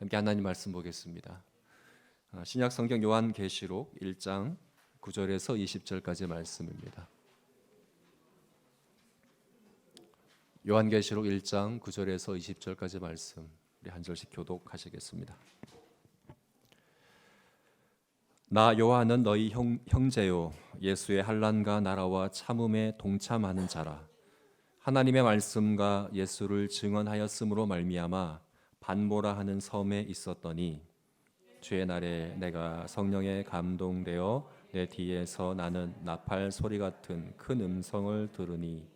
함께 하나님 말씀 보겠습니다. 신약 성경 요한계시록 1장 9절에서 20절까지 말씀입니다. 요한계시록 1장 9절에서 20절까지 말씀 우리 한 절씩 교독하시겠습니다. 나 요한은 너희 형제요 예수의 환난과 나라와 참음에 동참하는 자라. 하나님의 말씀과 예수를 증언하였으므로 말미암아 반모라 하는 섬에 있었더니 주의 날에 내가 성령에 감동되어 내 뒤에서 나는 나팔 소리 같은 큰 음성을 들으니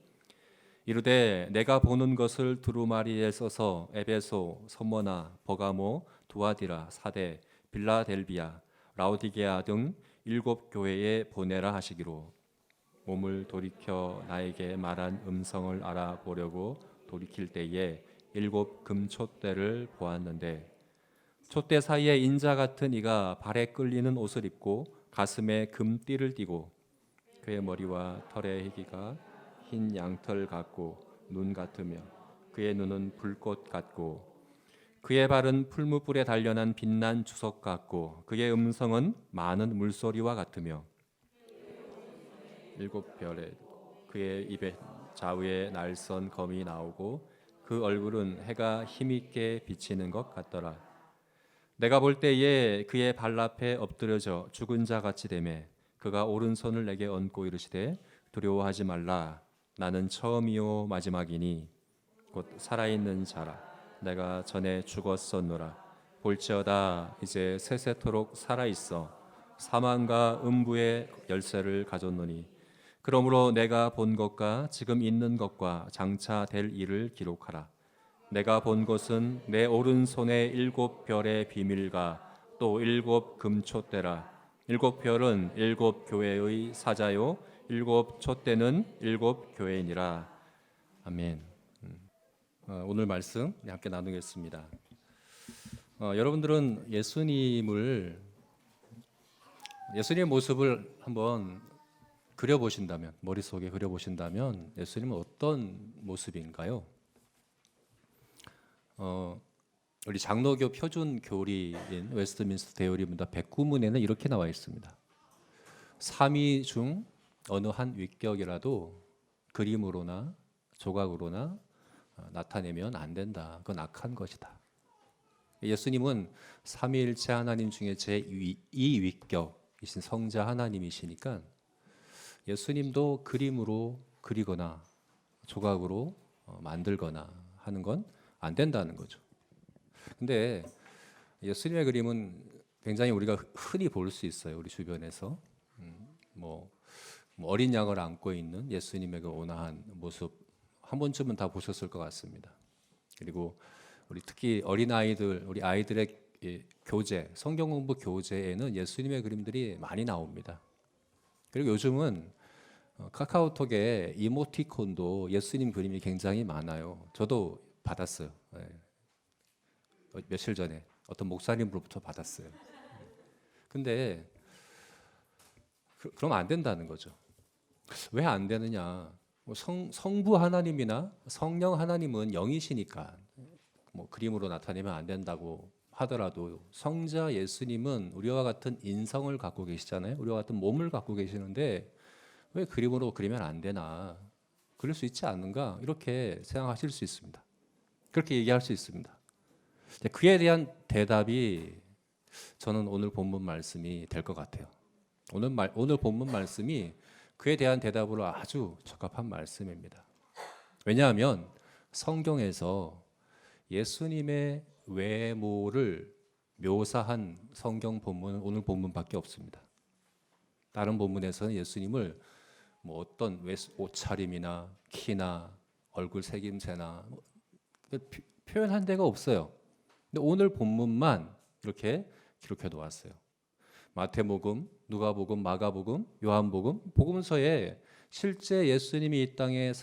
이르되 내가 보는 것을 두루마리에 써서 에베소, 서머나, 버가모, 두아디라, 사데, 빌라델비아, 라오디게아 등 7 교회에 보내라 하시기로 몸을 돌이켜 나에게 말한 음성을 알아보려고 돌이킬 때에 7 금촛대를 보았는데 촛대 사이에 인자 같은 이가 발에 끌리는 옷을 입고 가슴에 금띠를 띠고 그의 머리와 털의 희기가 흰 양털 같고 눈 같으며 그의 눈은 불꽃 같고 그의 발은 풀무불에 단련한 빛난 주석 같고 그의 음성은 많은 물소리와 같으며 7 별에 그의 입에 좌우에 날선 검이 나오고 그 얼굴은 해가 힘있게 비치는 것 같더라. 내가 볼 때에 그의 발 앞에 엎드려져 죽은 자 같이 되매 그가 오른손을 내게 얹고 이르시되 두려워하지 말라. 나는 처음이요 마지막이니 곧 살아있는 자라. 내가 전에 죽었었노라. 볼지어다 이제 세세토록 살아있어 사망과 음부의 열쇠를 가졌노니 그러므로 내가 본 것과 지금 있는 것과 장차 될 일을 기록하라. 내가 본 것은 내 오른손에 7 별의 비밀과 또 7 금촛대라. 7 별은 7 교회의 사자요 7 촛대는 7 교회이니라. 아멘. 오늘 말씀 함께 나누겠습니다. 여러분들은 예수님의 모습을 한번 그려보신다면, 머릿속에 그려보신다면 예수님은 어떤 모습인가요? 우리 장로교 표준 교리인 웨스트민스터 대요리문답 109문에는 이렇게 나와 있습니다. 삼위 중 어느 한 위격이라도 그림으로나 조각으로나 나타내면 안 된다. 그건 악한 것이다. 예수님은 삼위일체 하나님 중에 제2위격이신 성자 하나님이시니까 예수님도 그림으로 그리거나 조각으로 만들거나 하는 건 안 된다는 거죠. 근데 예수님의 그림은 굉장히 우리가 흔히 볼 수 있어요. 우리 주변에서 뭐 어린 양을 안고 있는 예수님의 그 온화한 모습 한 번쯤은 다 보셨을 것 같습니다. 그리고 우리 특히 어린 아이들, 우리 아이들의 교재, 성경 공부 교재에는 예수님의 그림들이 많이 나옵니다. 그리고 요즘은 카카오톡에 이모티콘도 예수님 그림이 굉장히 많아요. 저도 받았어요. 며칠 전에 어떤 목사님으로부터 받았어요. 근데 그럼 안 된다는 거죠. 왜 안 되느냐? 성부 하나님이나 성령 하나님은 영이시니까 그림으로 나타내면 안 된다고 하더라도 성자 예수님은 우리와 같은 인성을 갖고 계시잖아요. 우리와 같은 몸을 갖고 계시는데 왜 그림으로 그리면 안 되나? 그럴 수 있지 않는가? 이렇게 생각하실 수 있습니다. 그렇게 얘기할 수 있습니다. 그에 대한 대답이 저는 오늘 본문 말씀이 될 것 같아요. 오늘 본문 말씀이 그에 대한 대답으로 아주 적합한 말씀입니다. 왜냐하면 성경에서 예수님의 외모를 묘사한 성경 본문은 오늘 본문밖에 없습니다. 다른 본문에서는 예수님을 어떤 옷차림이나 키나 얼굴 색임새나 표현한 데가 없어요. 근데 오늘 본문만 이렇게 기록해 놓았어요. 마태복음, 누가복음, 마가복음, 요한복음, 복음서에 실제 예수님이 이 땅에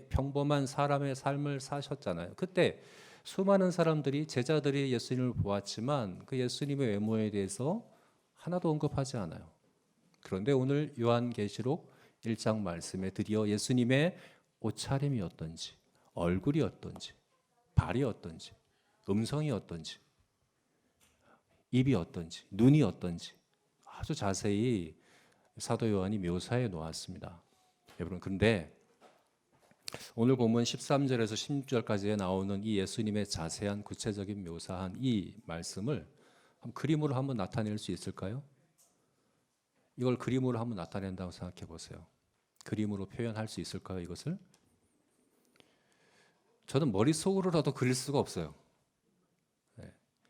평범한 사람의 삶을 사셨잖아요. 그때 수많은 사람들이 제자들이 예수님을 보았지만 그 예수님의 외모에 대해서 하나도 언급하지 않아요. 그런데 오늘 요한계시록 1장 말씀에 드디어 예수님의 옷차림이 어떤지, 얼굴이 어떤지, 발이 어떤지, 음성이 어떤지 입이 어떤지, 눈이 어떤지 아주 자세히 사도 요한이 묘사해 놓았습니다. 여러분, 그런데 오늘 본문 13절에서 16절까지에 나오는 이 예수님의 자세한 구체적인 묘사한 이 말씀을 그림으로 한번 나타낼 수 있을까요? 이걸 그림으로 한번 나타낸다고 생각해 보세요. 그림으로 표현할 수 있을까요, 이것을? 저는 머릿속으로라도 그릴 수가 없어요.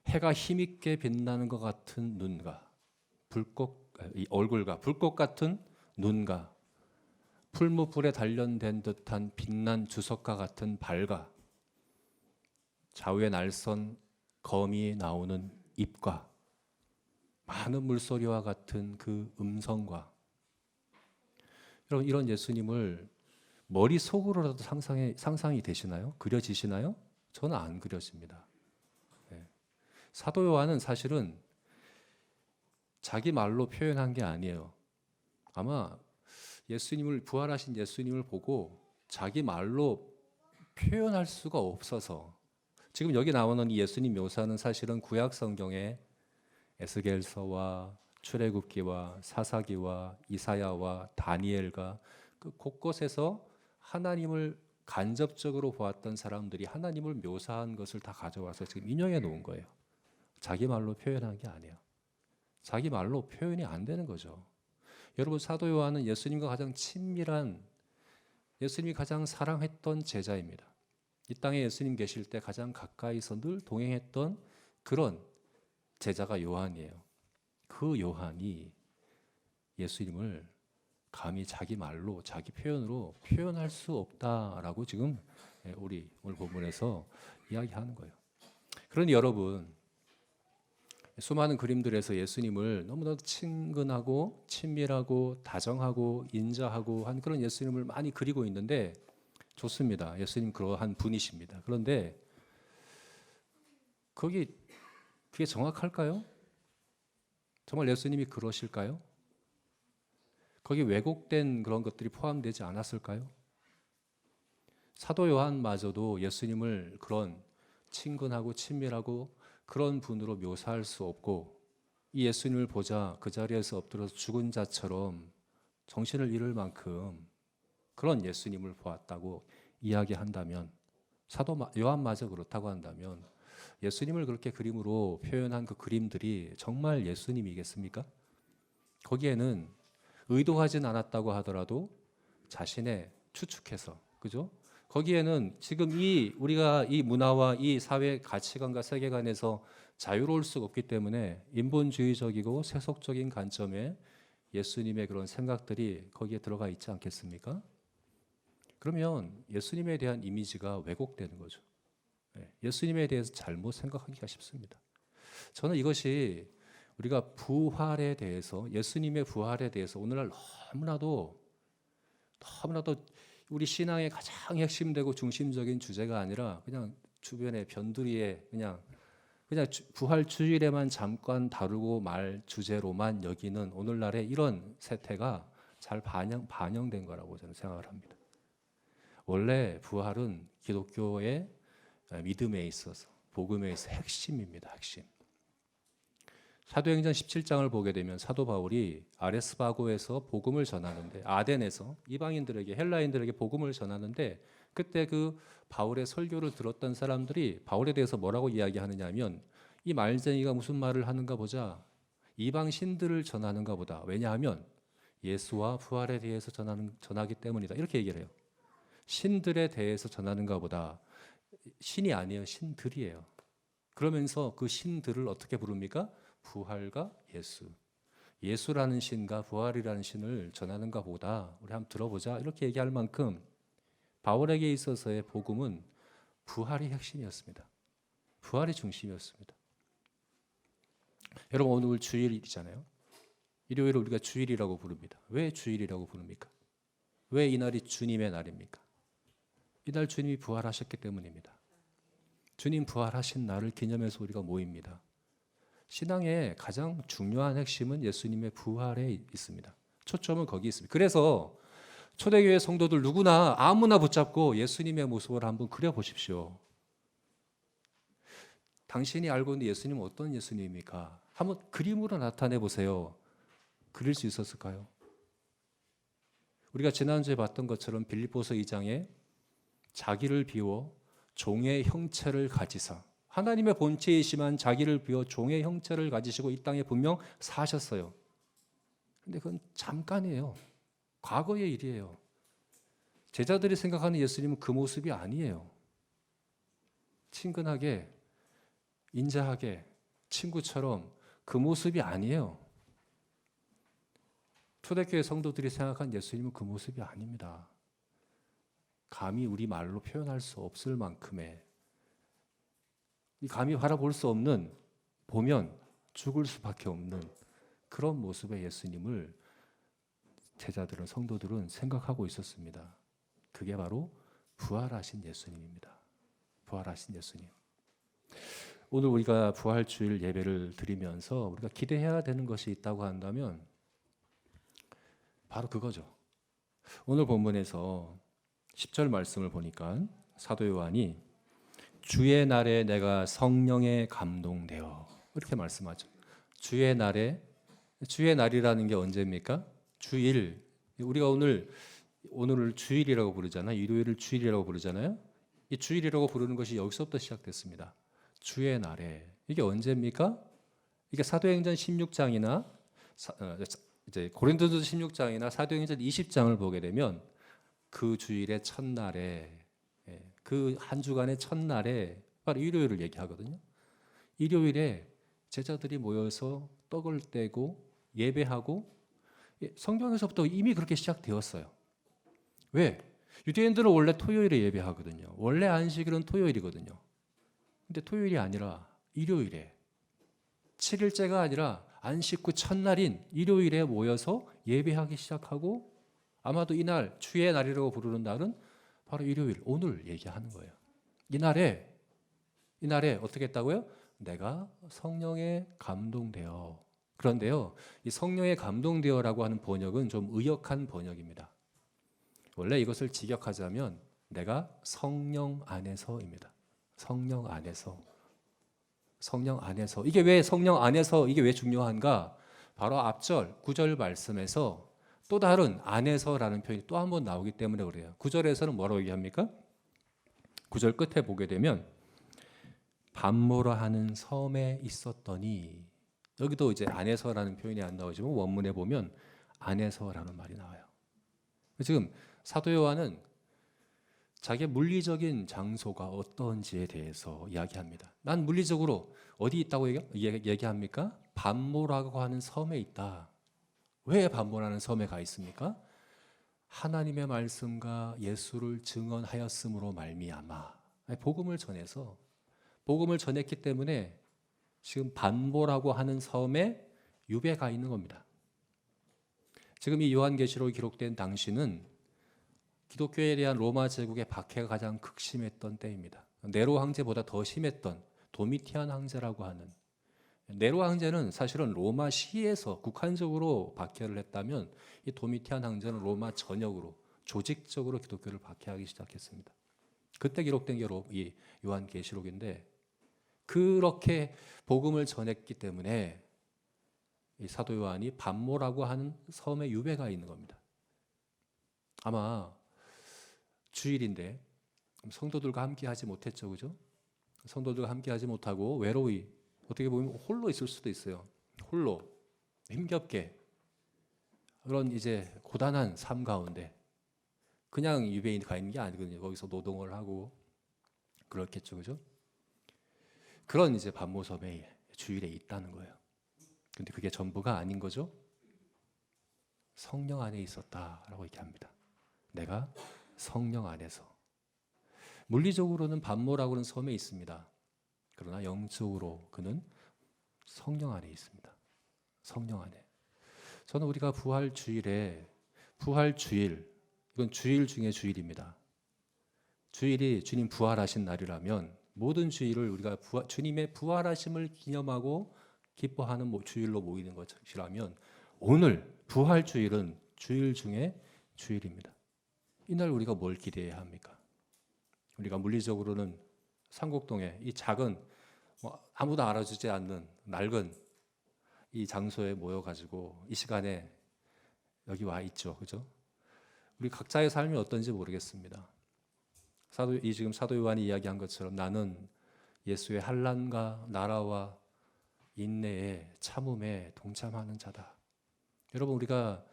해가 힘있게 빛나는 것 같은 눈과 이 얼굴과 불꽃 같은 눈과 풀무불에 단련된 듯한 빛난 주석과 같은 발과 좌우에 날선 검이 나오는 입과 많은 물소리와 같은 그 음성과, 여러분, 이런 예수님을 머릿속으로라도 상상이 되시나요? 그려지시나요? 저는 안 그려집니다. 사도 요한은 사실은 자기 말로 표현한 게 아니에요. 아마 부활하신 예수님을 보고 자기 말로 표현할 수가 없어서, 지금 여기 나오는 이 예수님 묘사는 사실은 구약 성경의 에스겔서와 출애굽기와 사사기와 이사야와 다니엘과 그 곳곳에서 하나님을 간접적으로 보았던 사람들이 하나님을 묘사한 것을 다 가져와서 지금 인용해 놓은 거예요. 자기 말로 표현한 게 아니에요. 자기 말로 표현이 안 되는 거죠. 여러분, 사도 요한은 예수님과 가장 친밀한, 예수님이 가장 사랑했던 제자입니다. 이 땅에 예수님 계실 때 가장 가까이서 늘 동행했던 그런 제자가 요한이에요. 그 요한이 예수님을 감히 자기 말로, 자기 표현으로 표현할 수 없다라고 지금 우리 오늘 본문에서 이야기하는 거예요. 그러니 여러분, 수많은 그림들에서 예수님을 너무나도 친근하고 친밀하고 다정하고 인자하고 한 그런 예수님을 많이 그리고 있는데 좋습니다. 예수님 그러한 분이십니다. 그런데 그게 정확할까요? 정말 예수님이 그러실까요? 거기 왜곡된 그런 것들이 포함되지 않았을까요? 사도 요한마저도 예수님을 그런 친근하고 친밀하고 그런 분으로 묘사할 수 없고, 이 예수님을 보자 그 자리에서 엎드려서 죽은 자처럼 정신을 잃을 만큼 그런 예수님을 보았다고 이야기한다면, 사도 요한마저 그렇다고 한다면 예수님을 그렇게 그림으로 표현한 그 그림들이 정말 예수님이겠습니까? 거기에는 의도하진 않았다고 하더라도 자신의 추측해서, 그죠? 거기에는 지금 우리가 이 문화와 이 사회 가치관과 세계관에서 자유로울 수가 없기 때문에 인본주의적이고 세속적인 관점에 예수님의 그런 생각들이 거기에 들어가 있지 않겠습니까? 그러면 예수님에 대한 이미지가 왜곡되는 거죠. 예수님에 대해서 잘못 생각하기가 쉽습니다. 저는 이것이 우리가 부활에 대해서, 예수님의 부활에 대해서 오늘날 너무나도 우리 신앙의 가장 핵심되고 중심적인 주제가 아니라 그냥 주변의 변두리에 그냥 부활 주일에만 잠깐 다루고 말 주제로만 여기는 오늘날의 이런 세태가 잘 반영된 거라고 저는 생각을 합니다. 원래 부활은 기독교의 믿음에 있어서, 복음에 있어서 핵심입니다. 핵심. 사도행전 17장을 보게 되면 사도 바울이 아레스바고에서 복음을 전하는데, 아덴에서 이방인들에게, 헬라인들에게 복음을 전하는데, 그때 그 바울의 설교를 들었던 사람들이 바울에 대해서 뭐라고 이야기하느냐 하면, 이 말쟁이가 무슨 말을 하는가 보자, 이방 신들을 전하는가 보다. 왜냐하면 예수와 부활에 대해서 전하기 때문이다. 이렇게 얘기를 해요. 신들에 대해서 전하는가 보다. 신이 아니에요. 신들이에요. 그러면서 그 신들을 어떻게 부릅니까? 부활과 예수. 예수라는 신과 부활이라는 신을 전하는가 보다. 우리 한번 들어보자. 이렇게 얘기할 만큼 바울에게 있어서의 복음은 부활이 핵심이었습니다. 부활이 중심이었습니다. 여러분, 오늘 주일이잖아요. 일요일을 우리가 주일이라고 부릅니다. 왜 주일이라고 부릅니까? 왜 이날이 주님의 날입니까? 이날 주님이 부활하셨기 때문입니다. 주님 부활하신 날을 기념해서 우리가 모입니다. 신앙의 가장 중요한 핵심은 예수님의 부활에 있습니다. 초점은 거기 있습니다. 그래서 초대교회 성도들 누구나 아무나 붙잡고 예수님의 모습을 한번 그려보십시오. 당신이 알고 있는 예수님은 어떤 예수님입니까? 한번 그림으로 나타내 보세요. 그릴 수 있었을까요? 우리가 지난주에 봤던 것처럼 빌립보서 2장에 자기를 비워 종의 형체를 가지사, 하나님의 본체이시만 자기를 비워 종의 형체를 가지시고 이 땅에 분명 사셨어요. 근데 그건 잠깐이에요. 과거의 일이에요. 제자들이 생각하는 예수님은 그 모습이 아니에요. 친근하게, 인자하게, 친구처럼 그 모습이 아니에요. 초대교회 성도들이 생각한 예수님은 그 모습이 아닙니다. 감히 우리 말로 표현할 수 없을 만큼의, 감히 바라볼 수 없는, 보면 죽을 수밖에 없는 그런 모습의 예수님을 제자들은, 성도들은 생각하고 있었습니다. 그게 바로 부활하신 예수님입니다. 부활하신 예수님. 오늘 우리가 부활주일 예배를 드리면서 우리가 기대해야 되는 것이 있다고 한다면 바로 그거죠. 오늘 본문에서 10절 말씀을 보니까 사도 요한이 주의 날에 내가 성령에 감동되어 이렇게 말씀하죠. 주의 날에, 주의 날이라는 게 언제입니까? 주일. 우리가 오늘을 주일이라고 부르잖아요. 일요일을 주일이라고 부르잖아요. 이 주일이라고 부르는 것이 여기서부터 시작됐습니다. 주의 날에. 이게 언제입니까? 이게 사도행전 16장이나 이제 고린도전서 16장이나 사도행전 20장을 보게 되면 그 주일의 첫날에, 그 한 주간의 첫날에 바로 일요일을 얘기하거든요. 일요일에 제자들이 모여서 떡을 떼고 예배하고, 성경에서부터 이미 그렇게 시작되었어요. 왜? 유대인들은 원래 토요일에 예배하거든요. 원래 안식일은 토요일이거든요. 근데 토요일이 아니라 일요일에, 7일째가 아니라 안식 후 첫날인 일요일에 모여서 예배하기 시작하고, 아마도 이날 주의 날이라고 부르는 날은 바로 일요일, 오늘 얘기하는 거예요. 이날에 어떻게 했다고요? 내가 성령에 감동되어. 그런데요, 이 성령에 감동되어라고 하는 번역은 좀 의역한 번역입니다. 원래 이것을 직역하자면 내가 성령 안에서입니다. 성령 안에서. 성령 안에서. 이게 왜 성령 안에서, 이게 왜 중요한가? 바로 앞절 9절 말씀에서 또 다른 안에서라는 표현이 또 한 번 나오기 때문에 그래요. 9절에서는 뭐라고 얘기합니까? 9절 끝에 보게 되면 밤모라 하는 섬에 있었더니, 여기도 이제 안에서라는 표현이 안 나오지만 원문에 보면 안에서라는 말이 나와요. 지금 사도 요한은 자기의 물리적인 장소가 어떤지에 대해서 이야기합니다. 난 물리적으로 어디 있다고 얘기합니까? 밤모라고 하는 섬에 있다. 왜 밤모라는 섬에 가 있습니까? 하나님의 말씀과 예수를 증언하였음으로 말미암아, 복음을 전해서, 복음을 전했기 때문에 지금 밤모라고 하는 섬에 유배 가 있는 겁니다. 지금 이 요한계시록이 기록된 당시는 기독교에 대한 로마 제국의 박해가 가장 극심했던 때입니다. 네로 황제보다 더 심했던 도미티안 황제라고 하는, 네로 황제는 사실은 로마 시에서 국한적으로 박해를 했다면 이 도미티안 황제는 로마 전역으로 조직적으로 기독교를 박해하기 시작했습니다. 그때 기록된 게 이 요한계시록인데, 그렇게 복음을 전했기 때문에 이 사도 요한이 밤모라고 하는 섬에 유배가 있는 겁니다. 아마 주일인데 성도들과 함께 하지 못했죠, 그죠? 성도들과 함께 하지 못하고 외로이, 어떻게 보면 홀로 있을 수도 있어요. 홀로 힘겹게 그런 이제 고단한 삶 가운데 그냥 유배인 가 있는 게 아니거든요. 거기서 노동을 하고 그렇겠죠, 그죠? 그런 이제 밤모섬에 주일에 있다는 거예요. 근데 그게 전부가 아닌 거죠. 성령 안에 있었다라고 얘기합니다. 내가 성령 안에서. 물리적으로는 밤모라고 하는 섬에 있습니다. 그러나 영적으로 그는 성령 안에 있습니다. 성령 안에. 저는 우리가 부활주일에, 부활주일, 이건 주일 중에 주일입니다. 주일이 주님 부활하신 날이라면 모든 주일을 우리가 주님의 부활하심을 기념하고 기뻐하는 주일로 모이는 것이라면, 오늘 부활주일은 주일 중에 주일입니다. 이날 우리가 뭘 기대해야 합니까? 우리가 물리적으로는 상곡동에 이 작은, 아무도 알아주지 않는 낡은 이 장소에 모여가지고 이 시간에 여기 와 있죠, 그죠? 우리 각자의 삶이 어떤지 모르겠습니다. 지금 사도 요한이 이야기한 것처럼 나는 예수의 환난과 나라와 인내에 참음에 동참하는 자다. 여러분, 우리가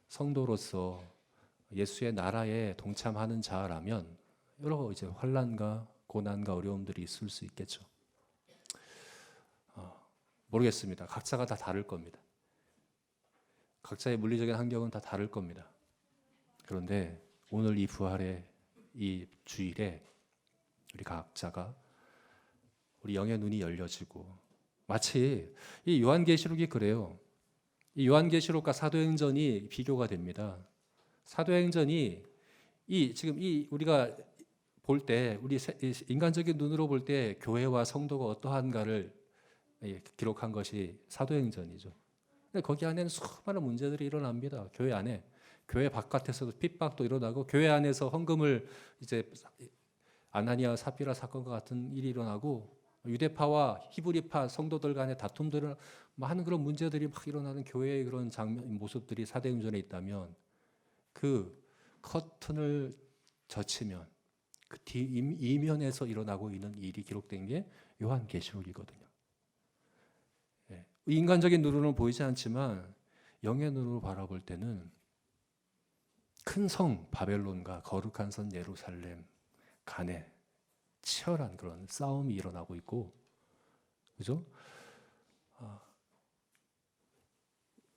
성도로서 예수의 나라에 동참하는 자라면 여러 이제 환난과 고난과 어려움들이 있을 수 있겠죠. 모르겠습니다. 각자가 다 다를 겁니다. 각자의 물리적인 환경은 다 다를 겁니다. 그런데 오늘 이 부활의 이 주일에 우리 각자가 우리 영의 눈이 열려지고, 마치 이 요한계시록이 그래요. 이 요한계시록과 사도행전이 비교가 됩니다. 사도행전이 지금 우리가 볼 때, 우리 인간적인 눈으로 볼 때 교회와 성도가 어떠한가를 기록한 것이 사도행전이죠. 근데 거기 안에는 수많은 문제들이 일어납니다. 교회 안에, 교회 바깥에서도 핍박도 일어나고, 교회 안에서 헌금을 이제 아나니아 사피라 사건과 같은 일이 일어나고, 유대파와 히브리파 성도들 간의 다툼들을 하는 그런 문제들이 막 일어나는 교회의 그런 모습들이 사도행전에 있다면, 그 커튼을 젖히면 그 이면에서 일어나고 있는 일이 기록된 게 요한계시록이거든요. 인간적인 눈으로는 보이지 않지만 영의 눈으로 바라볼 때는 큰 성 바벨론과 거룩한 성 예루살렘 간에 치열한 그런 싸움이 일어나고 있고, 그죠?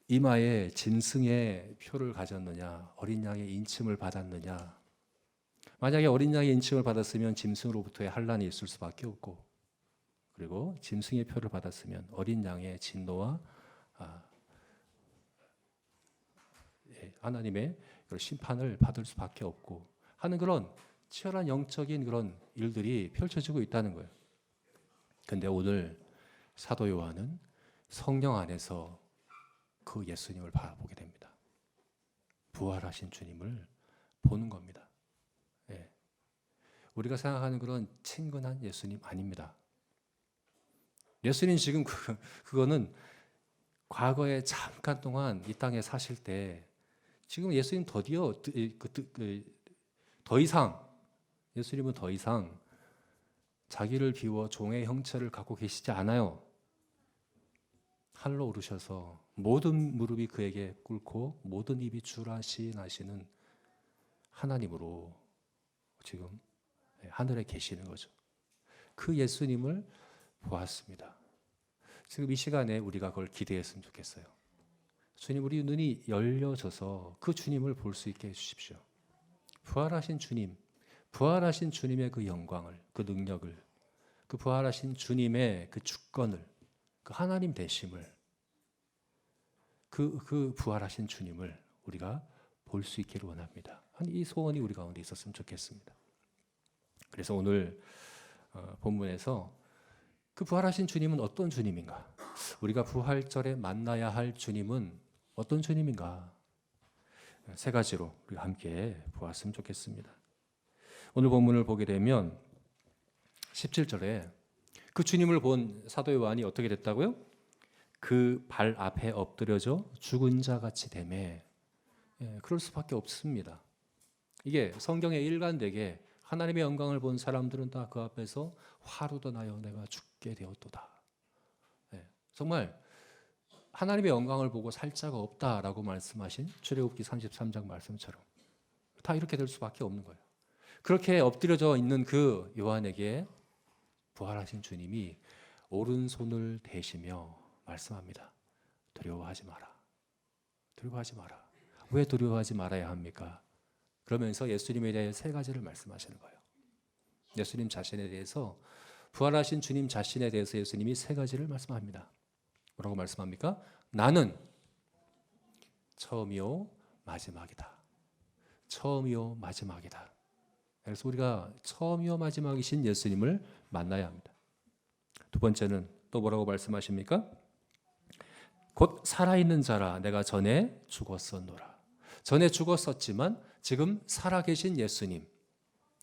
이마에 짐승의 표를 가졌느냐, 어린 양의 인침을 받았느냐. 만약에 어린 양의 인침을 받았으면 짐승으로부터의 환난이 있을 수밖에 없고, 그리고 짐승의 표를 받았으면 어린 양의 진노와 하나님의 심판을 받을 수밖에 없고 하는 그런 치열한 영적인 그런 일들이 펼쳐지고 있다는 거예요. 근데 오늘 사도 요한은 성령 안에서 그 예수님을 바라보게 됩니다. 부활하신 주님을 보는 겁니다. 우리가 생각하는 그런 친근한 예수님 아닙니다. 예수님 지금 그거는 과거에 잠깐 동안 이 땅에 사실 때, 지금 예수님 더 이상 예수님은 더 이상 자기를 비워 종의 형체를 갖고 계시지 않아요. 하늘로 오르셔서 모든 무릎이 그에게 꿇고 모든 입이 주라 시인하시는 하나님으로 지금 하늘에 계시는 거죠. 그 예수님을 보았습니다. 지금 이 시간에 우리가 그걸 기대했으면 좋겠어요. 주님, 우리 눈이 열려져서 그 주님을 볼 수 있게 해주십시오. 부활하신 주님, 부활하신 주님의 그 영광을, 그 능력을, 그 부활하신 주님의 그 주권을, 그 하나님 되심을, 그 부활하신 주님을 우리가 볼 수 있기를 원합니다. 이 소원이 우리 가운데 있었으면 좋겠습니다. 그래서 오늘 본문에서 그 부활하신 주님은 어떤 주님인가? 우리가 부활절에 만나야 할 주님은 어떤 주님인가? 세 가지로 우리가 함께 보았으면 좋겠습니다. 오늘 본문을 보게 되면 17절에 그 주님을 본 사도 요한이 어떻게 됐다고요? 그 발 앞에 엎드려져 죽은 자 같이 되매. 그럴 수밖에 없습니다. 이게 성경에 일관되게 하나님의 영광을 본 사람들은 다 그 앞에서 화로도 나여 내가 죽게 되었도다. 정말 하나님의 영광을 보고 살 자가 없다라고 말씀하신 출애굽기 33장 말씀처럼 다 이렇게 될 수밖에 없는 거예요. 그렇게 엎드려져 있는 그 요한에게 부활하신 주님이 오른손을 대시며 말씀합니다. 두려워하지 마라. 두려워하지 마라. 왜 두려워하지 말아야 합니까? 그러면서 예수님에 대해 세 가지를 말씀하시는 거예요. 예수님 자신에 대해서, 부활하신 주님 자신에 대해서 예수님이 세 가지를 말씀합니다. 뭐라고 말씀합니까? 나는 처음이요 마지막이다. 처음이요 마지막이다. 그래서 우리가 처음이요 마지막이신 예수님을 만나야 합니다. 두 번째는 또 뭐라고 말씀하십니까? 곧 살아있는 자라 내가 전에 죽었었노라. 전에 죽었었지만 지금 살아계신 예수님,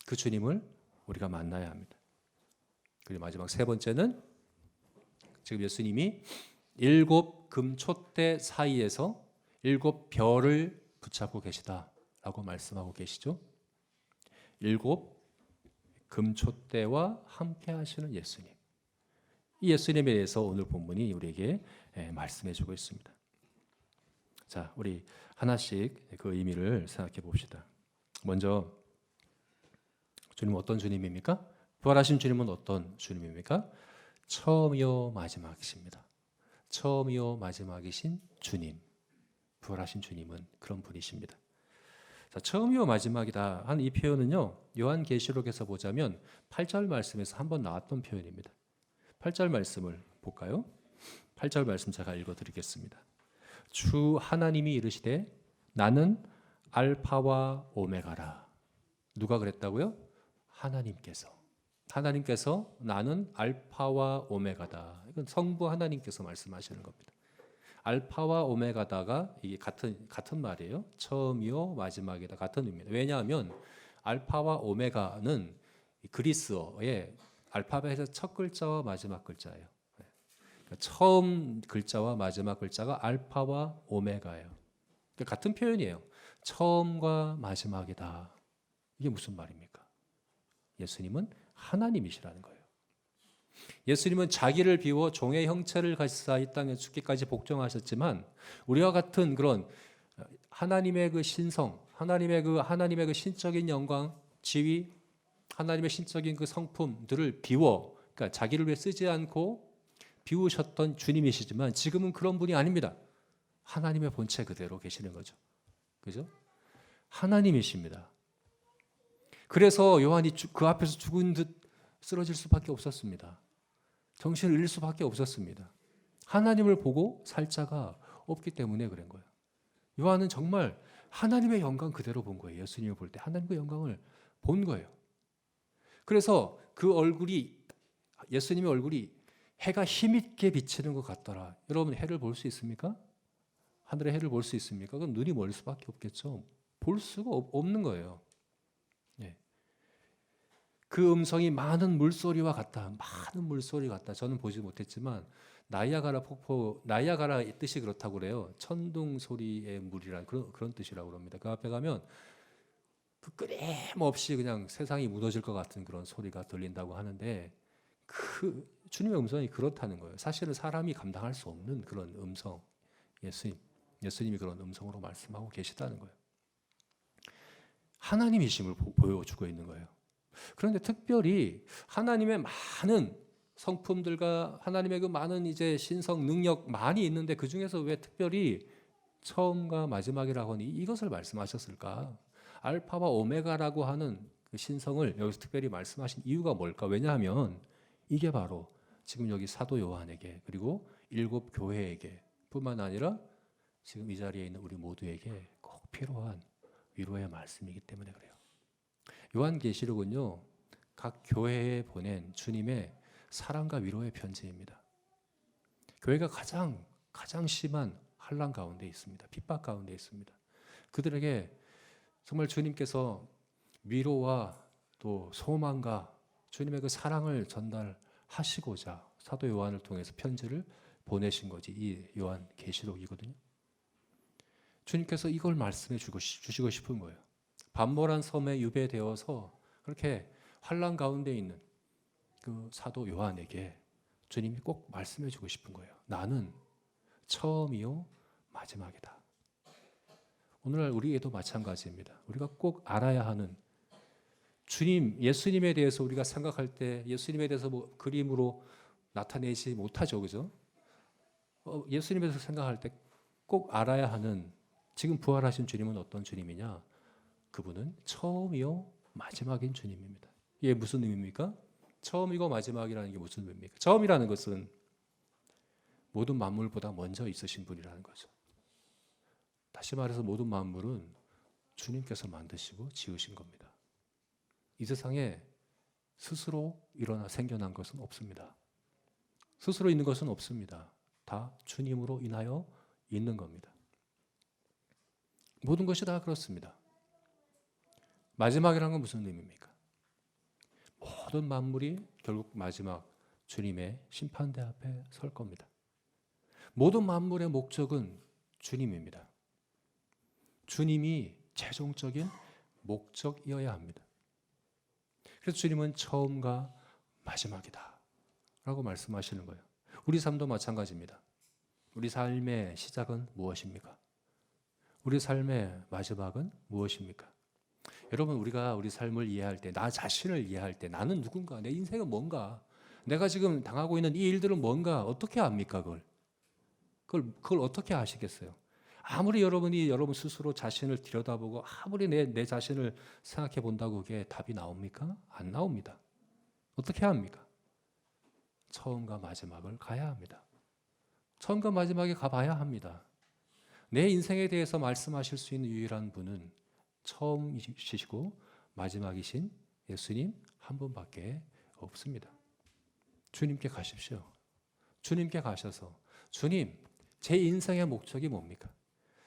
그 주님을 우리가 만나야 합니다. 그리고 마지막 세 번째는 지금 예수님이 일곱 금촛대 사이에서 일곱 별을 붙잡고 계시다라고 말씀하고 계시죠. 일곱 금촛대와 함께 하시는 예수님. 이 예수님에 대해서 오늘 본문이 우리에게 말씀해 주고 있습니다. 자, 우리 하나씩 그 의미를 생각해 봅시다. 먼저 주님은 어떤 주님입니까? 부활하신 주님은 어떤 주님입니까? 처음이요 마지막이십니다. 처음이요 마지막이신 주님. 부활하신 주님은 그런 분이십니다. 자, 처음이요 마지막이다 하는 이 표현은요, 요한계시록에서 보자면 8절 말씀에서 한번 나왔던 표현입니다. 8절 말씀을 볼까요? 8절 말씀 제가 읽어드리겠습니다. 주 하나님이 이르시되 나는 알파와 오메가라. 누가 그랬다고요? 하나님께서 나는 알파와 오메가다. 이건 성부 하나님께서 말씀하시는 겁니다. 알파와 오메가다가 이게 같은 말이에요. 처음이요 마지막이다 같은 의미입니다. 왜냐하면 알파와 오메가는 그리스어의 알파벳의 첫 글자와 마지막 글자예요. 그러니까 처음 글자와 마지막 글자가 알파와 오메가예요. 그러니까 같은 표현이에요. 처음과 마지막이다. 이게 무슨 말입니까? 예수님은 하나님이시라는 거예요. 예수님은 자기를 비워 종의 형체를 가지사 이 땅에 죽기까지 복종하셨지만 우리와 같은 그런 하나님의 그 신성, 하나님의 그 신적인 영광, 지위, 하나님의 신적인 그 성품들을 비워, 그러니까 자기를 위해 쓰지 않고 비우셨던 주님이시지만 지금은 그런 분이 아닙니다. 하나님의 본체 그대로 계시는 거죠. 그죠? 하나님이십니다. 그래서 요한이 그 앞에서 죽은 듯 쓰러질 수밖에 없었습니다. 정신을 잃을 수밖에 없었습니다. 하나님을 보고 살 자가 없기 때문에 그런 거예요. 요한은 정말 하나님의 영광 그대로 본 거예요. 예수님을 볼 때 하나님의 영광을 본 거예요. 그래서 그 얼굴이, 예수님의 얼굴이 해가 힘있게 비치는 것 같더라. 여러분 해를 볼 수 있습니까? 하늘의 해를 볼 수 있습니까? 그럼 눈이 멀 수밖에 없겠죠. 볼 수가 없는 거예요. 예. 그 음성이 많은 물소리와 같다. 많은 물소리 같다. 저는 보지 못했지만 나이아가라 폭포, 나이아가라의 뜻이 그렇다고 그래요. 천둥 소리의 물이란 그런 뜻이라고 그럽니다. 그 앞에 가면 그 끊임없이 그냥 세상이 무너질 것 같은 그런 소리가 들린다고 하는데 그 주님의 음성이 그렇다는 거예요. 사실은 사람이 감당할 수 없는 그런 음성. 예수님이 그런 음성으로 말씀하고 계시다는 거예요. 하나님이심을 보여주고 있는 거예요. 그런데 특별히 하나님의 많은 성품들과 하나님의 그 많은 이제 신성 능력 많이 있는데 그 중에서 왜 특별히 처음과 마지막이라고 하니 이것을 말씀하셨을까? 알파와 오메가라고 하는 그 신성을 여기서 특별히 말씀하신 이유가 뭘까? 왜냐하면 이게 바로 지금 여기 사도 요한에게 그리고 일곱 교회에게 뿐만 아니라 지금 이 자리에 있는 우리 모두에게 꼭 필요한 위로의 말씀이기 때문에 그래요. 요한계시록은요, 각 교회에 보낸 주님의 사랑과 위로의 편지입니다. 교회가 가장 심한 환난 가운데 있습니다. 핍박 가운데 있습니다. 그들에게 정말 주님께서 위로와 또 소망과 주님의 그 사랑을 전달하시고자 사도 요한을 통해서 편지를 보내신 거지. 이 요한계시록이거든요. 주님께서 이걸 말씀해 주시고 싶은 거예요. 반모란 섬에 유배되어서 그렇게 환난 가운데 있는 그 사도 요한에게 주님이 꼭 말씀해 주고 싶은 거예요. 나는 처음이요 마지막이다. 오늘날 우리에도 마찬가지입니다. 우리가 꼭 알아야 하는 주님, 예수님에 대해서 우리가 생각할 때 예수님에 대해서 뭐 그림으로 나타내지 못하죠. 그죠? 예수님에 대해서 생각할 때 꼭 알아야 하는 지금 부활하신 주님은 어떤 주님이냐? 그분은 처음이요 마지막인 주님입니다. 이게 무슨 의미입니까? 처음이고 마지막이라는 게 무슨 의미입니까? 처음이라는 것은 모든 만물보다 먼저 있으신 분이라는 거죠. 다시 말해서 모든 만물은 주님께서 만드시고 지으신 겁니다. 이 세상에 스스로 생겨난 것은 없습니다. 스스로 있는 것은 없습니다. 다 주님으로 인하여 있는 겁니다. 모든 것이 다 그렇습니다. 마지막이라는 건 무슨 의미입니까? 모든 만물이 결국 마지막 주님의 심판대 앞에 설 겁니다. 모든 만물의 목적은 주님입니다. 주님이 최종적인 목적이어야 합니다. 그래서 주님은 처음과 마지막이다 라고 말씀하시는 거예요. 우리 삶도 마찬가지입니다. 우리 삶의 시작은 무엇입니까? 우리 삶의 마지막은 무엇입니까? 여러분, 우리가 우리 삶을 이해할 때, 나 자신을 이해할 때, 나는 누군가, 내 인생은 뭔가, 내가 지금 당하고 있는 이 일들은 뭔가, 어떻게 압니까, 그걸 어떻게 아시겠어요? 아무리 여러분이 여러분 스스로 자신을 들여다보고 아무리 내 자신을 생각해 본다고 그게 답이 나옵니까? 안 나옵니다. 어떻게 합니까? 처음과 마지막을 가야 합니다. 처음과 마지막에 가봐야 합니다. 내 인생에 대해서 말씀하실 수 있는 유일한 분은 처음이시고 마지막이신 예수님 한 분밖에 없습니다. 주님께 가십시오. 주님께 가셔서 주님, 제 인생의 목적이 뭡니까?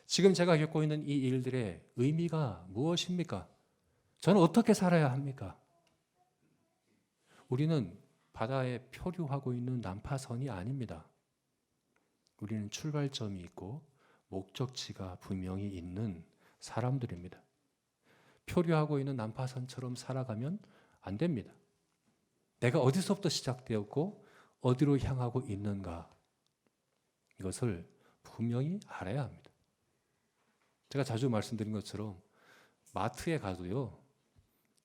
지금 제가 겪고 있는 이 일들의 의미가 무엇입니까? 저는 어떻게 살아야 합니까? 우리는 바다에漂流하고 있는 난파선이 아닙니다. 우리는 출발점이 있고 목적지가 분명히 있는 사람들입니다.漂流하고 있는 난파선처럼 살아가면 안 됩니다. 내가 어디서부터 시작되었고 어디로 향하고 있는가, 이것을 분명히 알아야 합니다. 제가 자주 말씀드린 것처럼 마트에 가도요,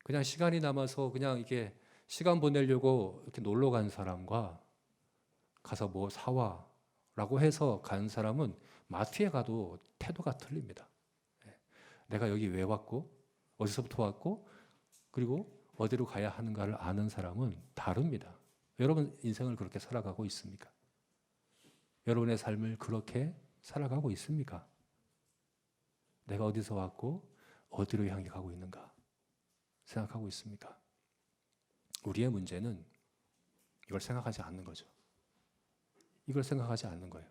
그냥 시간이 남아서 그냥 이게 시간 보내려고 이렇게 놀러 간 사람과 가서 뭐 사와 라고 해서 간 사람은 마트에 가도 태도가 틀립니다. 내가 여기 왜 왔고 어디서부터 왔고 그리고 어디로 가야 하는가를 아는 사람은 다릅니다. 여러분 인생을 그렇게 살아가고 있습니까? 여러분의 삶을 그렇게 살아가고 있습니까? 내가 어디서 왔고 어디로 향해 가고 있는가 생각하고 있습니까? 우리의 문제는 이걸 생각하지 않는 거죠. 이걸 생각하지 않는 거예요.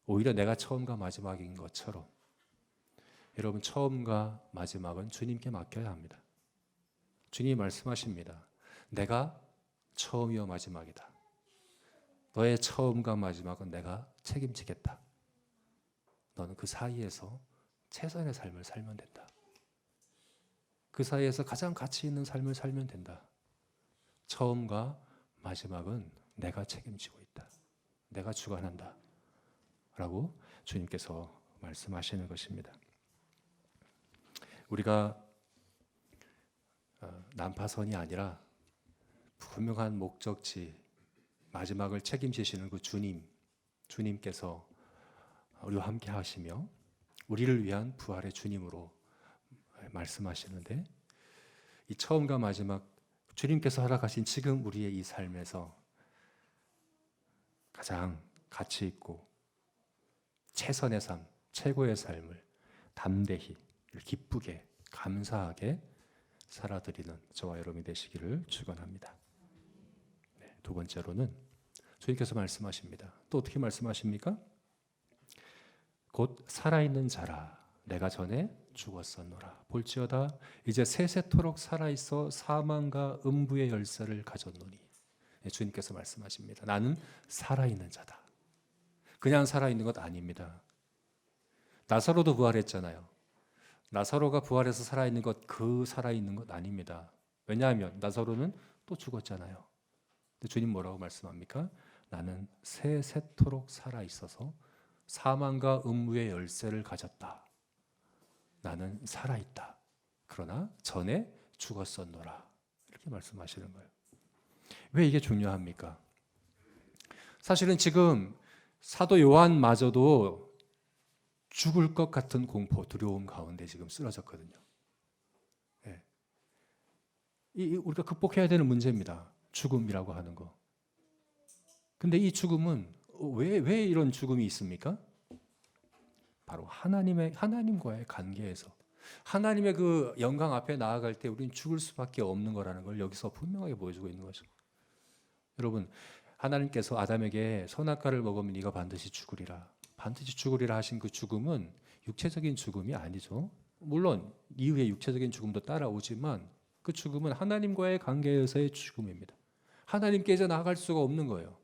오히려 내가 처음과 마지막인 것처럼 여러분 처음과 마지막은 주님께 맡겨야 합니다. 주님이 말씀하십니다. 내가 처음이요 마지막이다. 너의 처음과 마지막은 내가 책임지겠다. 너는 그 사이에서 최선의 삶을 살면 된다. 그 사이에서 가장 가치 있는 삶을 살면 된다. 처음과 마지막은 내가 책임지고 있다. 내가 주관한다. 라고 주님께서 말씀하시는 것입니다. 우리가 난파선이 아니라 분명한 목적지, 마지막을 책임지시는 그 주님께서 우리와 함께 하시며 우리를 위한 부활의 주님으로 말씀하시는데, 이 처음과 마지막 주님께서 허락하신 지금 우리의 이 삶에서 가장 가치 있고 최선의 삶, 최고의 삶을 담대히 기쁘게 감사하게 살아드리는 저와 여러분이 되시기를 축원합니다. 두 번째로는 주님께서 말씀하십니다. 또 어떻게 말씀하십니까? 곧 살아있는 자라 내가 전에 죽었었노라. 볼지어다 이제 세세토록 살아있어 사망과 음부의 열쇠를 가졌노니. 주님께서 말씀하십니다. 나는 살아있는 자다. 그냥 살아있는 것 아닙니다. 나사로도 부활했잖아요. 나사로가 부활해서 살아있는 것, 그 살아있는 것 아닙니다. 왜냐하면 나사로는 또 죽었잖아요. 근데 주님 뭐라고 말씀합니까? 나는 세세토록 살아있어서 사망과 음부의 열쇠를 가졌다. 나는 살아있다. 그러나 전에 죽었었노라. 이렇게 말씀하시는 거예요. 왜 이게 중요합니까? 사실은 지금 사도 요한마저도 죽을 것 같은 공포, 두려움 가운데 지금 쓰러졌거든요. 네. 우리가 극복해야 되는 문제입니다. 죽음이라고 하는 거. 근데 이 죽음은 왜 이런 죽음이 있습니까? 바로 하나님과의 관계에서, 하나님의 그 영광 앞에 나아갈 때 우리는 죽을 수밖에 없는 거라는 걸 여기서 분명하게 보여주고 있는 거죠. 여러분, 하나님께서 아담에게 선악과를 먹으면 네가 반드시 죽으리라. 반드시 죽으리라 하신 그 죽음은 육체적인 죽음이 아니죠. 물론 이후에 육체적인 죽음도 따라오지만 그 죽음은 하나님과의 관계에서의 죽음입니다. 하나님께 이제 나아갈 수가 없는 거예요.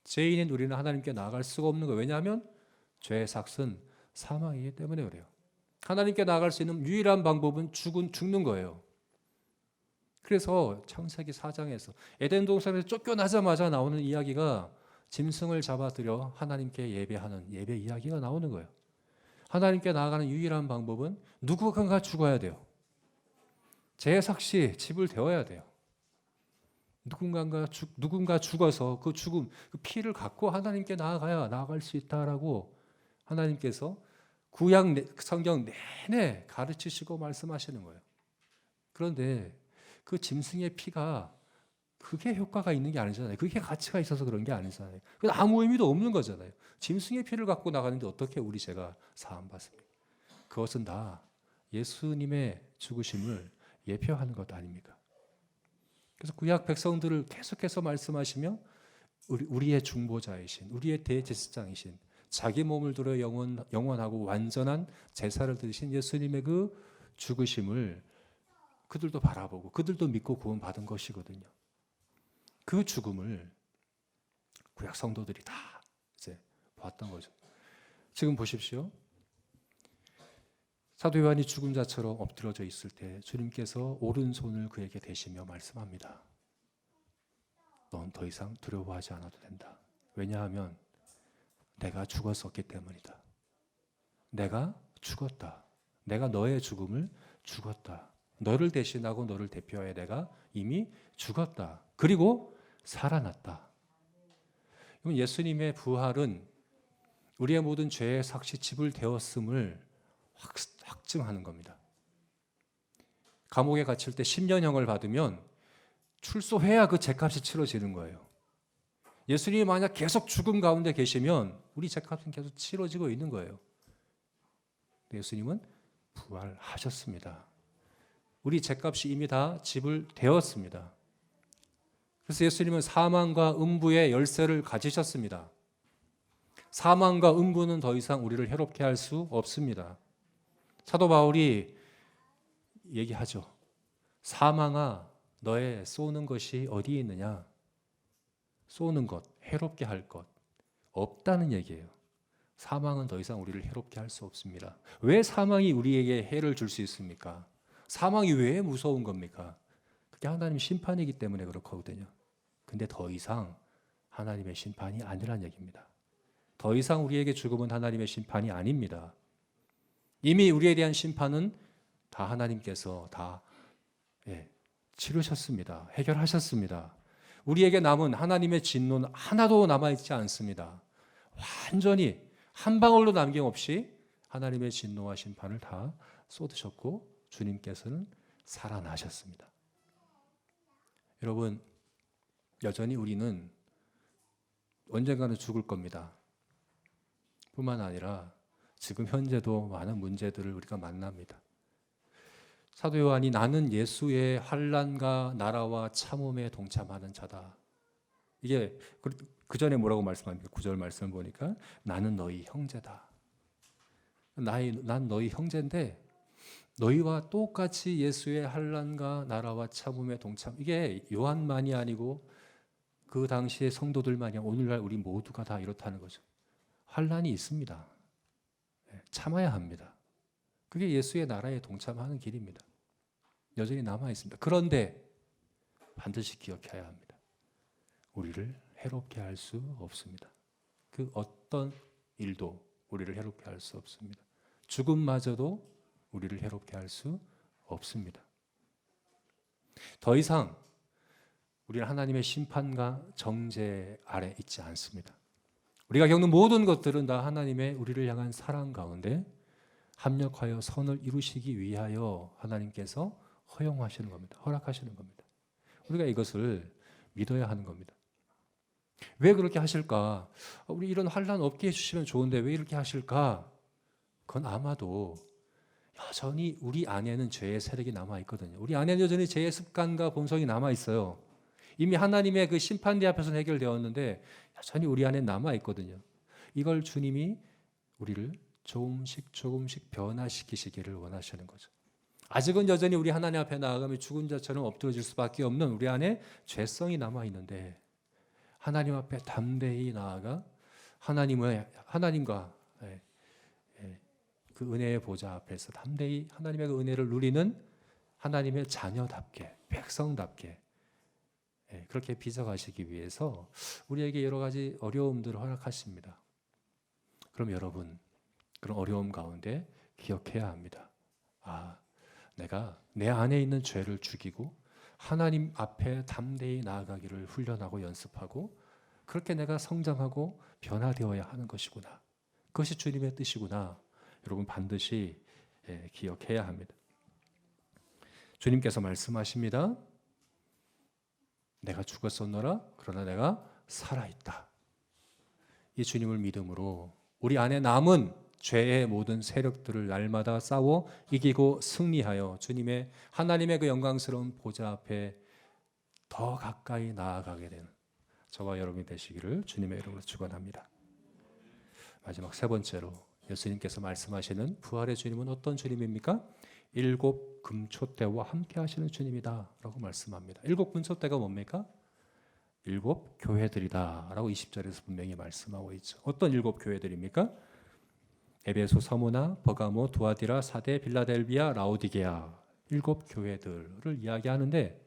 죄인인 우리는 하나님께 나아갈 수가 없는 거예요. 왜냐하면 죄의 삭은 사망이기 때문에 그래요. 하나님께 나아갈 수 있는 유일한 방법은 죽는 거예요. 그래서 창세기 4장에서 에덴 동산에서 쫓겨나자마자 나오는 이야기가 짐승을 잡아들여 하나님께 예배하는 예배 이야기가 나오는 거예요. 하나님께 나아가는 유일한 방법은 누군가 죽어야 돼요. 죄의 삭시 집을 대어야 돼요. 누군가 죽어서 그 죽음, 그 피를 갖고 하나님께 나아갈 수 있다라고 하나님께서 구약 성경 내내 가르치시고 말씀하시는 거예요. 그런데 그 짐승의 피가 그게 효과가 있는 게 아니잖아요. 그게 가치가 있어서 그런 게 아니잖아요. 그래서 아무 의미도 없는 거잖아요. 짐승의 피를 갖고 나가는데 어떻게 우리 죄가 사함 받습니까? 그것은 다 예수님의 죽으심을 예표하는 것 아닙니까? 그래서 구약 백성들을 계속해서 말씀하시며 우리의 중보자이신, 우리의 대제사장이신, 자기 몸을 들어 영원하고 완전한 제사를 드리신 예수님의 그 죽으심을 그들도 바라보고 그들도 믿고 구원받은 것이거든요. 그 죽음을 구약 성도들이 다 이제 봤던 거죠. 지금 보십시오. 사도 요한이 죽은 자처럼 엎드려져 있을 때 주님께서 오른손을 그에게 대시며 말씀합니다. 넌 더 이상 두려워하지 않아도 된다. 왜냐하면 내가 죽었었기 때문이다. 내가 죽었다. 내가 너의 죽음을 죽었다. 너를 대신하고 너를 대표하여 내가 이미 죽었다. 그리고 살아났다. 예수님의 부활은 우리의 모든 죄의 삭시 집을 대었음을 확증하는 겁니다. 감옥에 갇힐 때 10년형을 받으면 출소해야 그 죄값이 치러지는 거예요. 예수님이 만약 계속 죽음 가운데 계시면 우리 죄값은 계속 치러지고 있는 거예요. 예수님은 부활하셨습니다. 우리 죄값이 이미 다 집을 대었습니다. 그래서 예수님은 사망과 음부의 열쇠를 가지셨습니다. 사망과 음부는 더 이상 우리를 해롭게 할 수 없습니다. 사도 바울이 얘기하죠. 사망아, 너의 쏘는 것이 어디에 있느냐? 쏘는 것, 해롭게 할 것 없다는 얘기예요. 사망은 더 이상 우리를 해롭게 할 수 없습니다. 왜 사망이 우리에게 해를 줄 수 있습니까? 사망이 왜 무서운 겁니까? 그게 하나님의 심판이기 때문에 그렇거든요. 근데 더 이상 하나님의 심판이 아니란 얘기입니다. 더 이상 우리에게 죽음은 하나님의 심판이 아닙니다. 이미 우리에 대한 심판은 다 하나님께서 다 치르셨습니다. 해결하셨습니다. 우리에게 남은 하나님의 진노는 하나도 남아있지 않습니다. 완전히 한 방울도 남김없이 하나님의 진노와 심판을 다 쏟으셨고 주님께서는 살아나셨습니다. 여러분, 여전히 우리는 언젠가는 죽을 겁니다. 뿐만 아니라 지금 현재도 많은 문제들을 우리가 만납니다. 사도 요한이 나는 예수의 환난과 나라와 참음에 동참하는 자다. 이게 그 전에 뭐라고 말씀합니까? 9절 말씀을 보니까 나는 너희 형제다. 난 너희 형제인데 너희와 똑같이 예수의 환난과 나라와 참음에 동참. 이게 요한만이 아니고 그 당시의 성도들만이 아니라 오늘날 우리 모두가 다 이렇다는 거죠. 환난이 있습니다. 참아야 합니다. 그게 예수의 나라에 동참하는 길입니다. 여전히 남아 있습니다. 그런데 반드시 기억해야 합니다. 우리를 해롭게 할 수 없습니다. 그 어떤 일도 우리를 해롭게 할 수 없습니다. 죽음마저도 우리를 해롭게 할 수 없습니다. 더 이상 우리는 하나님의 심판과 정죄 아래 있지 않습니다. 우리가 겪는 모든 것들은 다 하나님의 우리를 향한 사랑 가운데 합력하여 선을 이루시기 위하여 하나님께서 허용하시는 겁니다. 허락하시는 겁니다. 우리가 이것을 믿어야 하는 겁니다. 왜 그렇게 하실까? 우리 이런 환난 없게 해주시면 좋은데 왜 이렇게 하실까? 그건 아마도 여전히 우리 안에는 죄의 세력이 남아있거든요. 우리 안에는 여전히 죄의 습관과 본성이 남아있어요. 이미 하나님의 그 심판대 앞에서는 해결되었는데 여전히 우리 안에 남아있거든요. 이걸 주님이 우리를 조금씩 변화시키시기를 원하시는 거죠. 아직은 여전히 우리 하나님 앞에 나아가면 죽은 자처럼 엎드러질 수밖에 없는 우리 안에 죄성이 남아있는데 하나님 앞에 담대히 나아가 하나님과 그 은혜의 보좌 앞에서 담대히 하나님의 그 은혜를 누리는 하나님의 자녀답게, 백성답게 그렇게 빚어가시기 위해서 우리에게 여러 가지 어려움들을 허락하십니다. 그럼 여러분, 그런 어려움 가운데 기억해야 합니다. 내가 내 안에 있는 죄를 죽이고 하나님 앞에 담대히 나아가기를 훈련하고 연습하고 그렇게 내가 성장하고 변화되어야 하는 것이구나. 그것이 주님의 뜻이구나. 여러분 반드시 기억해야 합니다. 주님께서 말씀하십니다. 내가 죽었었노라 그러나 내가 살아있다. 이 주님을 믿음으로 우리 안에 남은 죄의 모든 세력들을 날마다 싸워 이기고 승리하여 하나님의 그 영광스러운 보좌 앞에 더 가까이 나아가게 되는 저와 여러분이 되시기를 주님의 이름으로 축원합니다. 마지막 세 번째로 예수님께서 말씀하시는 부활의 주님은 어떤 주님입니까? 일곱 금초대와 함께 하시는 주님이다 라고 말씀합니다. 일곱 금초대가 뭡니까? 일곱 교회들이다 라고 20절에서 분명히 말씀하고 있죠. 어떤 일곱 교회들입니까? 에베소, 서무나, 버가모, 두아디라, 사데, 빌라델비아, 라오디게아 일곱 교회들을 이야기하는데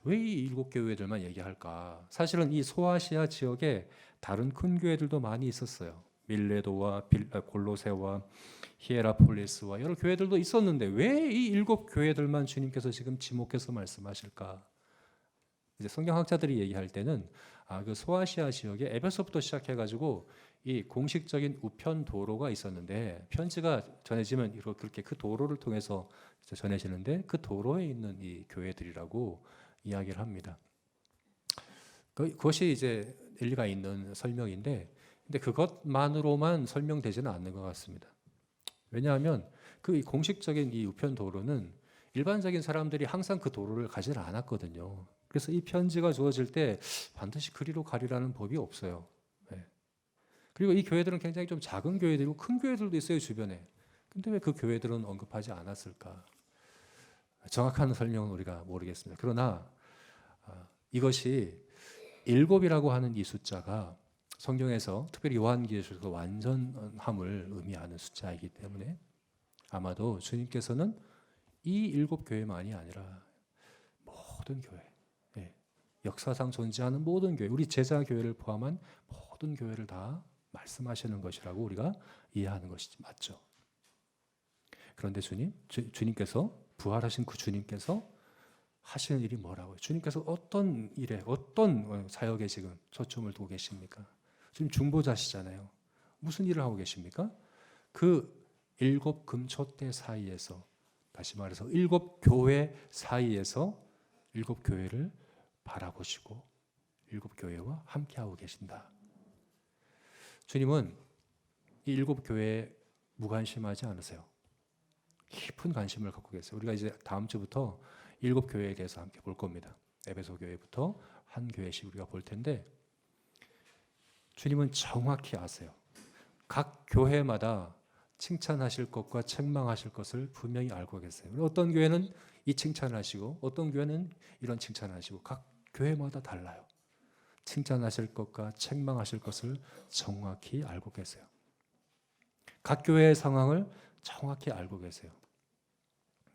왜 이 일곱 교회들만 얘기할까? 사실은 이 소아시아 지역에 다른 큰 교회들도 많이 있었어요. 밀레도와 골로새와 히에라폴리스와 여러 교회들도 있었는데 왜 이 일곱 교회들만 주님께서 지금 지목해서 말씀하실까? 이제 성경학자들이 얘기할 때는 그 소아시아 지역에 에베소부터 시작해가지고 이 공식적인 우편 도로가 있었는데 편지가 전해지면 그렇게 그 도로를 통해서 전해지는데 그 도로에 있는 이 교회들이라고 이야기를 합니다. 그것이 이제 일리가 있는 설명인데, 근데 그것만으로만 설명되지는 않는 것 같습니다. 왜냐하면 그 공식적인 이 우편 도로는 일반적인 사람들이 항상 그 도로를 가지는 않았거든요. 그래서 이 편지가 주어질 때 반드시 그리로 가리라는 법이 없어요. 그리고 이 교회들은 굉장히 좀 작은 교회들이고 큰 교회들도 있어요, 주변에. 근데 왜 그 교회들은 언급하지 않았을까? 정확한 설명은 우리가 모르겠습니다. 그러나 이것이 일곱이라고 하는 이 숫자가 성경에서 특별히 요한계시록에서 완전함을 의미하는 숫자이기 때문에 아마도 주님께서는 이 일곱 교회만이 아니라 모든 교회, 역사상 존재하는 모든 교회, 우리 제자 교회를 포함한 모든 교회를 다 말씀하시는 것이라고 우리가 이해하는 것이 맞죠. 그런데 주님께서 부활하신 그 주님께서 하시는 일이 뭐라고요? 주님께서 어떤 일에 어떤 사역에 지금 초점을 두고 계십니까? 지금 중보자시잖아요. 무슨 일을 하고 계십니까? 그 일곱 금초대 사이에서, 다시 말해서 일곱 교회 사이에서 일곱 교회를 바라보시고 일곱 교회와 함께하고 계신다. 주님은 이 일곱 교회에 무관심하지 않으세요. 깊은 관심을 갖고 계세요. 우리가 이제 다음 주부터 일곱 교회에 대해서 함께 볼 겁니다. 에베소 교회부터 한 교회씩 우리가 볼 텐데 주님은 정확히 아세요. 각 교회마다 칭찬하실 것과 책망하실 것을 분명히 알고 계세요. 어떤 교회는 이 칭찬을 하시고 어떤 교회는 이런 칭찬을 하시고 각 교회마다 달라요. 칭찬하실 것과 책망하실 것을 정확히 알고 계세요. 각 교회의 상황을 정확히 알고 계세요.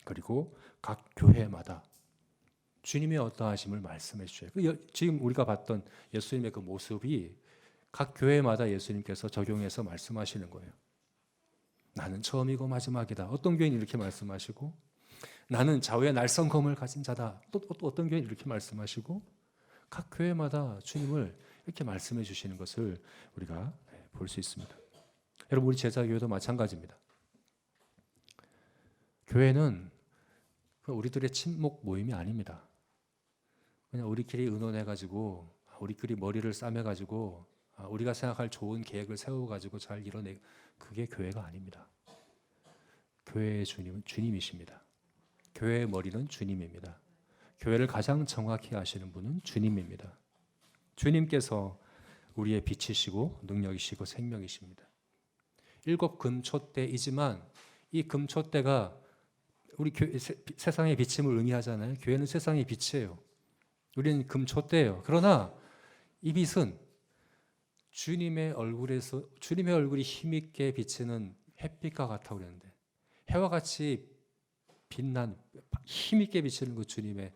그리고 각 교회마다 주님의 어떠하심을 말씀해 주셔요. 지금 우리가 봤던 예수님의 그 모습이 각 교회마다 예수님께서 적용해서 말씀하시는 거예요. 나는 처음이고 마지막이다. 어떤 교회는 이렇게 말씀하시고 나는 좌우의 날성검을 가진 자다. 또 어떤 교회는 이렇게 말씀하시고 각 교회마다 주님을 이렇게 말씀해 주시는 것을 우리가 볼 수 있습니다. 여러분 우리 제자교회도 마찬가지입니다. 교회는 우리들의 친목 모임이 아닙니다. 그냥 우리끼리 의논해가지고 우리끼리 머리를 싸매가지고 우리가 생각할 좋은 계획을 세워가지고 잘 그게 교회가 아닙니다. 교회의 주님은 주님이십니다. 교회의 머리는 주님입니다. 교회를 가장 정확히 아시는 분은 주님입니다. 주님께서 우리의 빛이시고 능력이시고 생명이십니다. 일곱 금초대이지만 이 금초대가 우리 세상의 비침을 의미하잖아요. 교회는 세상의 빛이에요. 우리는 금초대예요. 그러나 이 빛은 주님의 얼굴이 힘있게 비치는 햇빛과 같다고 그랬는데, 해와 같이 빛난 힘있게 비치는 그 주님의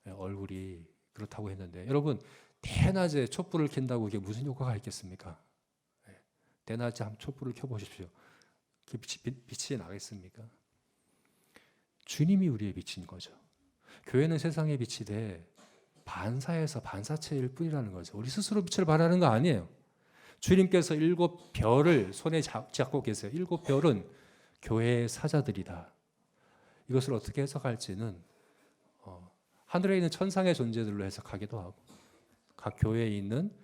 얼굴이 그렇다고 했는데, 여러분 대낮에 촛불을 켠다고 이게 무슨 효과가 있겠습니까? 대낮에 한번 촛불을 켜보십시오. 그 빛이 나겠습니까? 주님이 우리의 빛인 거죠. 교회는 세상의 빛이 돼 반사해서 반사체일 뿐이라는 거죠. 우리 스스로 빛을 발하는 거 아니에요. 주님께서 7별을 손에 잡고 계세요. 7별은 교회의 사자들이다. 이것을 어떻게 해석할지는 하늘에 있는 천상의 존재들로 해석하기도 하고, 각 교회에 있는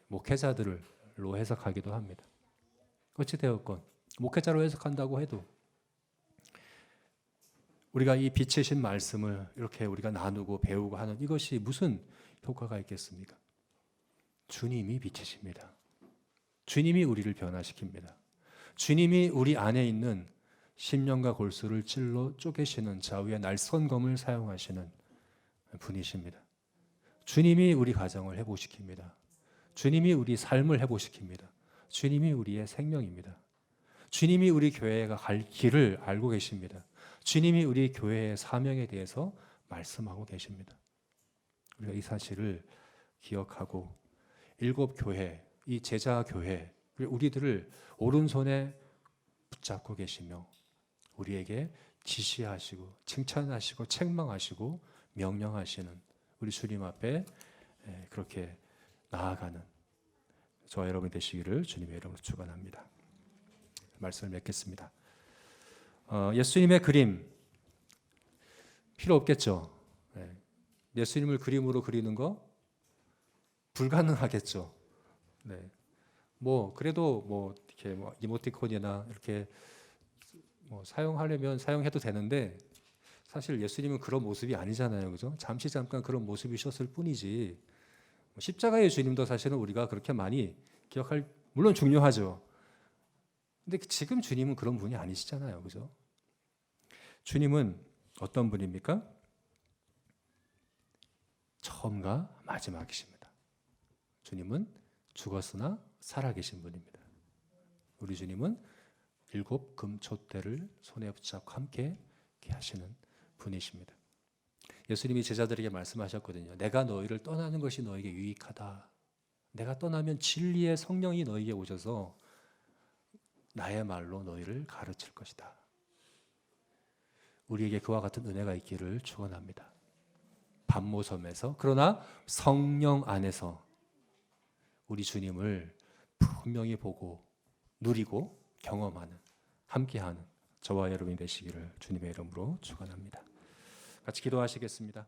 목회자들로 해석하기도 합니다. 어찌되었건 목회자로 해석한다고 해도 우리가 이 빛이신 말씀을 이렇게 우리가 나누고 배우고 하는 이것이 무슨 효과가 있겠습니까? 주님이 빛이십니다. 주님이 우리를 변화시킵니다. 주님이 우리 안에 있는 심령과 골수를 찔러 쪼개시는 좌우의 날선검을 사용하시는 분이십니다. 주님이 우리 가정을 회복시킵니다. 주님이 우리 삶을 회복시킵니다. 주님이 우리의 생명입니다. 주님이 우리 교회가 갈 길을 알고 계십니다. 주님이 우리 교회의 사명에 대해서 말씀하고 계십니다. 우리가 이 사실을 기억하고 7교회, 이 제자교회, 우리들을 오른손에 붙잡고 계시며 우리에게 지시하시고 칭찬하시고 책망하시고 명령하시는 우리 주님 앞에 그렇게 나아가는 저와 여러분 되시기를 주님의 이름으로 축원합니다. 말씀을 맺겠습니다. 예수님의 그림 필요 없겠죠. 예수님을 그림으로 그리는 거 불가능하겠죠. 네. 그래도 이렇게 이모티콘이나 이렇게 사용하려면 사용해도 되는데, 사실 예수님은 그런 모습이 아니잖아요, 그죠? 잠시 잠깐 그런 모습이셨을 뿐이지. 십자가의 주님도 사실은 우리가 그렇게 많이 기억할, 물론 중요하죠. 근데 지금 주님은 그런 분이 아니시잖아요, 그죠? 주님은 어떤 분입니까? 처음과 마지막이십니다. 주님은 죽었으나 살아계신 분입니다. 우리 주님은 7 금촛대를 손에 붙잡고 함께 하시는 분이십니다. 예수님이 제자들에게 말씀하셨거든요. 내가 너희를 떠나는 것이 너에게 유익하다. 내가 떠나면 진리의 성령이 너희에게 오셔서 나의 말로 너희를 가르칠 것이다. 우리에게 그와 같은 은혜가 있기를 축원합니다. 반모섬에서, 그러나 성령 안에서 우리 주님을 분명히 보고 누리고 경험하는, 함께하는 저와 여러분이 되시기를 주님의 이름으로 축원합니다. 같이 기도하시겠습니다.